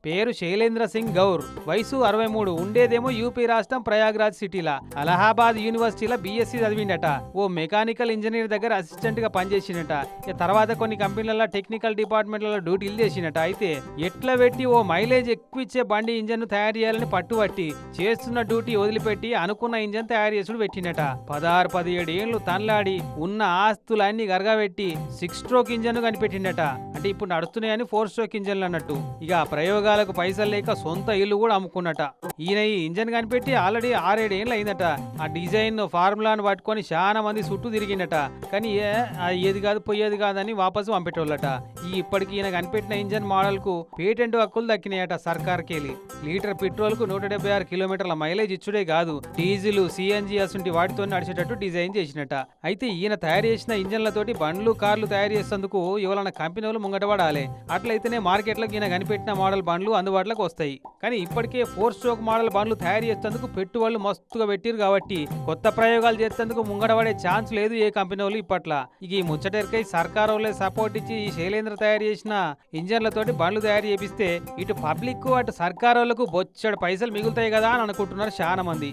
పేరు శైలేంద్ర సింగ్ గౌర్, వయసు 63, ఉండేదేమో యూపీ రాష్ట్రం ప్రయాగ్రాజ్ సిటీలా. అలహాబాద్ యూనివర్సిటీలో బీఎస్సీ చదివిండట. ఓ మెకానికల్ ఇంజనీర్ దగ్గర అసిస్టెంట్ గా పనిచేసిండట. తర్వాత కొన్ని కంపెనీలలో టెక్నికల్ డిపార్ట్మెంట్లలో డ్యూటీలు చేసిండట. అయితే ఎట్లా పెట్టి ఓ మైలేజ్ ఎక్కువ ఇచ్చే బండి ఇంజన్ తయారు చేయాలని పట్టుబట్టి చేస్తున్న డ్యూటీ వదిలిపెట్టి అనుకున్న ఇంజన్ తయారు చేసుడు పెట్టిండట. 16-17 ఏళ్లు తన్లాడి ఉన్న ఆస్తులన్నీ గరగబెట్టి 6 స్ట్రోక్ ఇంజన్ కనిపెట్టిండట. అంటే ఇప్పుడు నడుస్తున్నాయని 4 స్ట్రోక్ ఇంజన్లు అన్నట్టు. ఇక ప్రయోగాలకు పైసలు లేక సొంత ఇల్లు కూడా అమ్ముకున్నట. ఈయన ఈ ఇంజన్ కనిపెట్టి ఆల్రెడీ 6-7 ఏళ్ళు అయిందట. ఆ డిజైన్ ఫార్ములాను పట్టుకొని చాలా మంది చుట్టూ తిరిగిండట. కానీ ఏది కాదు పోయేది కాదని వాపసు పంపేటోళ్ళట. ఇప్పటికి ఈయన కనిపెట్టిన ఇంజన్ మోడల్ కు పేటెంట్ హక్కులు దక్కినాయట సర్కార్కెళ్ళి. లీటర్ పెట్రోల్ కు 176 కిలోమీటర్ల మైలేజ్ ఇచ్చుడే కాదు, డీజిల్, సిఎన్జి అసంటి వాటితో నడిచేటట్టు డిజైన్ చేసినట. అయితే ఈయన తయారు చేసిన ఇంజన్లతోటి బండ్లు, కార్లు తయారు చేసేందుకు ఎవరైనా కంపెనీలు ముంగటపడాలి. అట్లయితేనే మార్కెట్లోకి ఈయన కనిపెట్టిన మోడల్ బండ్లు అందుబాటులోకి వస్తాయి. కానీ ఇప్పటికే 4 స్ట్రోక్ మోడల్ బండ్లు తయారు చేసేందుకు పెట్టుబడులు మస్తుగా పెట్టిరు కాబట్టి కొత్త ప్రయోగాలు చేసేందుకు ముంగడపడే ఛాన్స్ లేదు ఏ కంపెనీ వాళ్ళు ఇప్పట్లా. ఇక ఈ ముచ్చటెరకై సర్కార్ వాళ్ళే సపోర్ట్ ఇచ్చి ఈ శైలేంద్ర తయారు చేసిన ఇంజన్లతోటి బండ్లు తయారు చేపిస్తే ఇటు పబ్లిక్ అటు సర్కార్ వాళ్ళకు బొచ్చడు పైసలు మిగులుతాయి కదా అని అనుకుంటున్నారు చాలా మంది.